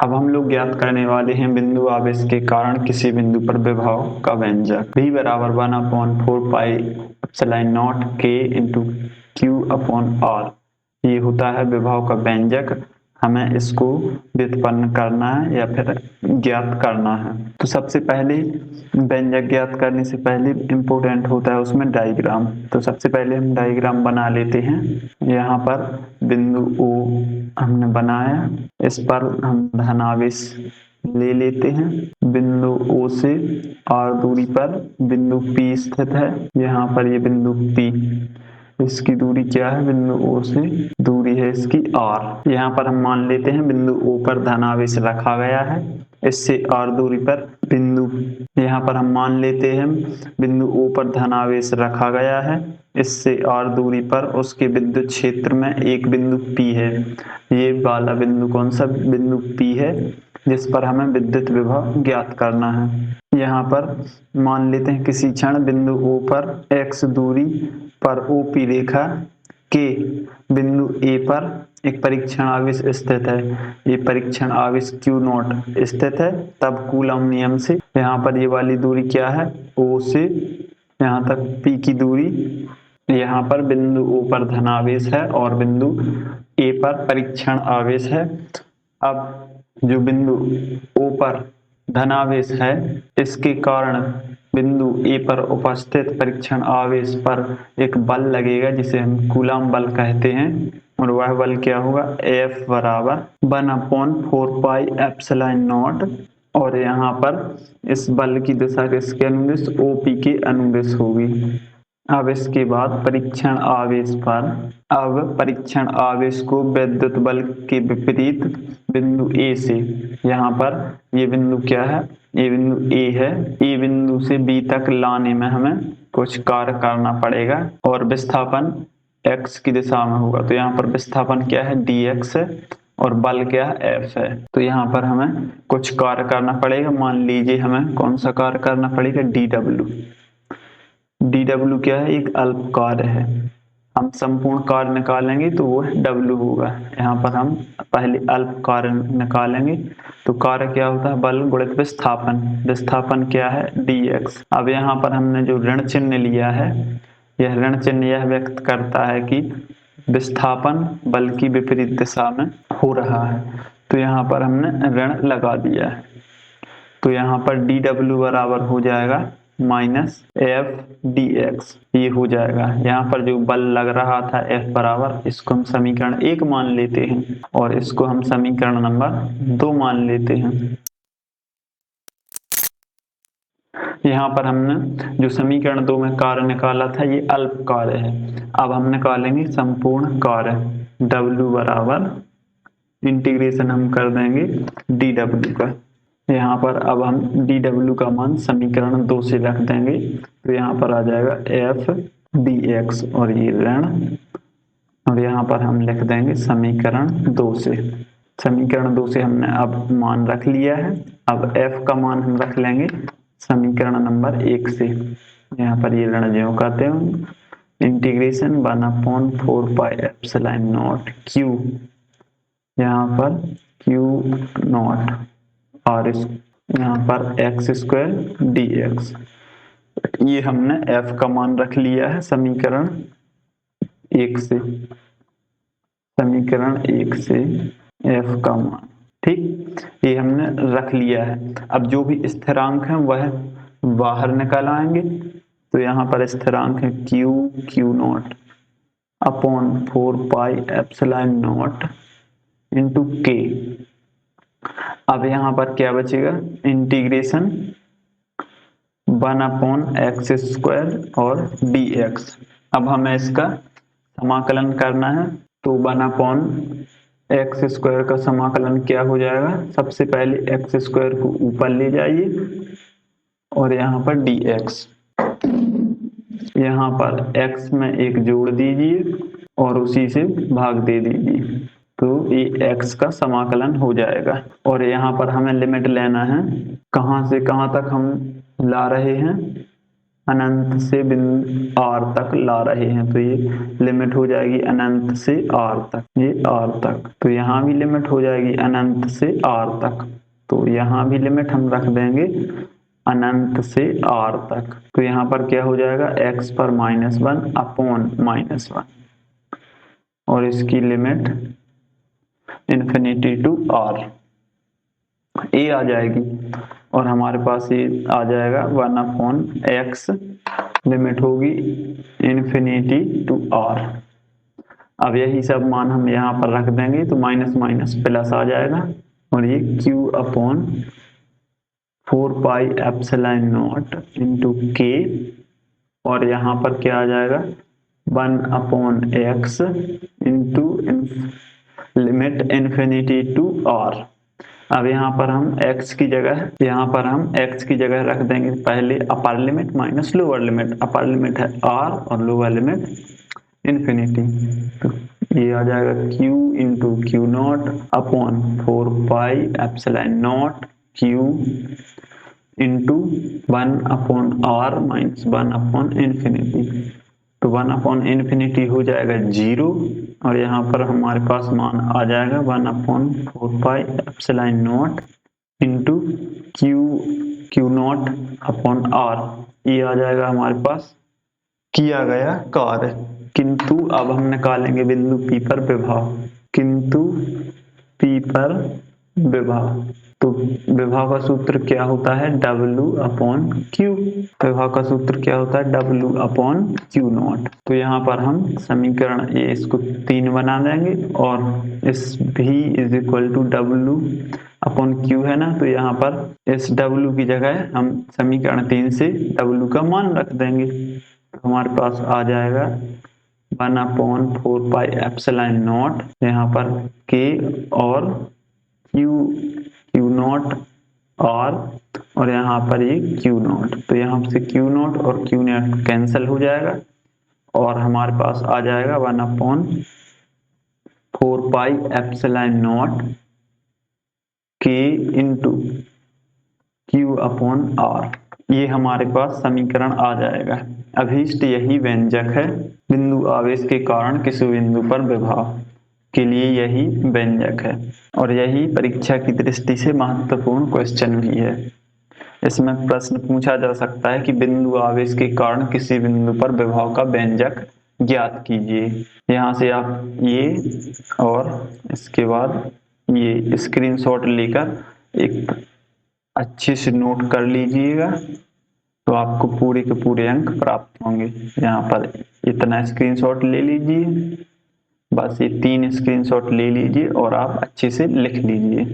अब हम लोग ज्ञात करने वाले हैं बिंदु आवेश के कारण किसी बिंदु पर विभव का व्यंजक। V बराबर 1/4 pi epsilon not K into Q upon R। ये होता है विभव का व्यंजक। हमें इसको व्युत्पन्न करना है या फिर ज्ञात करना है। तो सबसे पहले व्यंजक ज्ञात करने से पहले इम्पोर्टेंट होता है उसमें डायग्राम। तो सबसे पहले हम डायग्राम बना लेते हैं। यहाँ पर बिंदु O हमने बनाया, इस पर हम धनावेश ले लेते हैं। बिंदु O से R दूरी पर बिंदु P स्थित है। यहाँ पर ये बिंदु P, इसकी दूरी क्या है? बिंदु O से दूरी है इसकी R। यहाँ पर हम मान लेते हैं बिंदु O पर धनावेश रखा गया है, इससे R दूरी पर बिंदु, यहाँ पर हम मान लेते हैं बिंदु O पर धनावेश रखा गया है, इससे R दूरी पर उसके विद्युत क्षेत्र में एक बिंदु P है। ये वाला बिंदु कौन सा बिंदु P है जिस पर हमें विद्युत विभव ज्ञात करना है। यहाँ पर मान लेते हैं किसी क्षण बिंदु O पर x दूरी पर OP रेखा के बिंदु A पर एक परीक्षण आवेश स्थित है। ये परीक्षण आवेश Q नॉट स्थित है। तब कूलम नियम से यहाँ पर ये वाली दूरी क्या है? O से यहाँ तक P की दूरी, यहाँ पर बिंदु O पर धनावेश है और बिंदु A पर परीक्षण आवेश है। अब जो बिंदु O पर धनावेश है, इसके कारण बिंदु A पर उपस्थित परीक्षण आवेश पर एक बल लगेगा जिसे हम कूलम बल कहते हैं। और वह बल क्या होगा? F बराबर 1/4 पाई एप्सिलॉन नॉट। और यहाँ पर इस बल की दिशा किसके अनुदिश? OP के अनुदिश होगी। अब इसके बाद परीक्षण आवेश पर, अब परीक्षण आवेश को विद्युत बल के विपरीत बिंदु A से, यहाँ पर ये बिंदु क्या है? ये बिंदु A है। A बिंदु से B तक लाने में हमें कुछ कार्य करना पड़ेगा और विस्थापन x की दिशा में होगा। तो यहाँ पर विस्थापन क्या है? dx है और बल क्या है? F है। तो यहाँ पर हमें कुछ कार्य करना पड़ेगा। मान लीजिए हमें कौन सा कार्य करना पड़ेगा? dw क्या है? एक अल्प कार्य है। हम संपूर्ण कार्य निकालेंगे तो वो W होगा। यहाँ पर हम पहले अल्प कार्य निकालेंगे तो कार्य क्या होता है? बल गुणित विस्थापन। विस्थापन क्या है? dx। अब यहाँ पर हमने जो ऋण चिन्ह लिया है, यह ऋण चिन्ह यह व्यक्त करता है कि विस्थापन बल की विपरीत दिशा में हो रहा है। तो यहाँ पर हमने ऋण लगा दिया है। तो यहाँ पर dw बराबर हो जाएगा -F dx। ये हो जाएगा। यहाँ पर जो बल लग रहा था F बराबर, इसको हम समीकरण 1 मान लेते हैं और इसको हम समीकरण नंबर 2 मान लेते हैं। यहाँ पर हमने जो समीकरण 2 में कार्य निकाला था ये अल्प कार्य है। अब हम निकालेंगे संपूर्ण कार्य। W बराबर इंटीग्रेशन हम कर देंगे dw का। यहाँ पर अब हम dw का मान समीकरण 2 से रख देंगे तो यहाँ पर आ जाएगा F dx और ये ऋण, और यहाँ पर हम लिख देंगे समीकरण 2 से। समीकरण 2 से हमने अब मान रख लिया है। अब F का मान हम रख लेंगे समीकरण नंबर 1 से। यहाँ पर ये ऋण ज्यों करते हैं, integration 1/4 pi epsilon not Q, यहाँ पर Q नॉट और इस यहाँ पर x² dx। ये हमने F का मान रख लिया है समीकरण 1 से। समीकरण 1 से F का मान, ठीक, ये हमने रख लिया है। अब जो भी स्थिरांक हैं वह बाहर निकल आएंगे। तो यहाँ पर स्थिरांक है Q not upon 4 pi epsilon not into K। अब यहाँ पर क्या बचेगा? इंटीग्रेशन 1/x² और dx। अब हमें इसका समाकलन करना है तो 1/x² का समाकलन क्या हो जाएगा? सबसे पहले x² को ऊपर ले जाइए और यहाँ पर dx, यहाँ पर x में एक जोड़ दीजिए और उसी से भाग दे दीजिए। तो ये x का समाकलन हो जाएगा। और यहाँ पर हमें लिमिट लेना है, कहाँ से कहाँ तक हम ला रहे हैं? अनंत से बिंदु आर तक ला रहे हैं, तो ये लिमिट हो जाएगी अनंत से आर तक, ये आर तक। तो यहाँ भी लिमिट हो जाएगी अनंत से आर तक, तो यहाँ भी लिमिट हम रख देंगे अनंत से आर तक। तो यहाँ पर क्या हो जाएगा, x पर -1 अपॉन -1 और इसकी limit infinity to R A आ जाएगी, और हमारे पास ये आ जाएगा 1/x, लिमिट होगी इन्फिनिटी टू आर। अब यही सब मान हम यहाँ पर रख देंगे, तो माइनस माइनस प्लस आ जाएगा, और ये q/4πε0 इंटू के, और यहाँ पर क्या आ जाएगा 1/x into limit infinity to r. अब यहाँ पर हम x की जगह रख देंगे पहले upper limit minus lower limit. Upper limit है r और लोअर लिमिट इन्फिनिटी, तो ये आ जाएगा q into Q0 upon 4πε0 q into 1/r minus 1/इन्फिनिटी। तो 1/इन्फिनिटी हो जाएगा 0, और यहाँ पर हमारे पास मान आ जाएगा 1/4πε0 इंटू Q0 अपॉन r। ये आ जाएगा हमारे पास किया गया कार्य। किंतु अब हम निकालेंगे बिंदु P पर विभव। किंतु P पर विभव, तो विभव का सूत्र क्या होता है, W/Q। विभव का सूत्र क्या होता है, W/Q0। तो यहाँ पर हम समीकरण ये इसको 3 बना देंगे, और इस V is equal to W/Q है ना, तो यहाँ पर इस W की जगह हम समीकरण 3 से W का मान रख देंगे। तो हमारे पास आ जाएगा 1/4πε0, यहाँ पर K और Q0 R, और यहाँ पर ये Q0। तो यहाँ से Q0 और Q0 कैंसिल हो जाएगा, और हमारे पास आ जाएगा 1/4πε0 K इंटू Q/R। ये हमारे पास समीकरण आ जाएगा। अभीष्ट यही व्यंजक है, बिंदु आवेश के कारण किसी बिंदु पर विभव के लिए यही व्यंजक है, और यही परीक्षा की दृष्टि से महत्वपूर्ण क्वेश्चन भी है। इसमें प्रश्न पूछा जा सकता है कि बिंदु आवेश के कारण किसी बिंदु पर विभव का व्यंजक ज्ञात कीजिए। यहाँ से आप ये और इसके बाद ये स्क्रीनशॉट लेकर एक अच्छे से नोट कर लीजिएगा, तो आपको पूरे के पूरे अंक प्राप्त होंगे। यहाँ पर इतना स्क्रीनशॉट ले लीजिए, बस ये 3 स्क्रीनशॉट ले लीजिए और आप अच्छे से लिख लीजिए।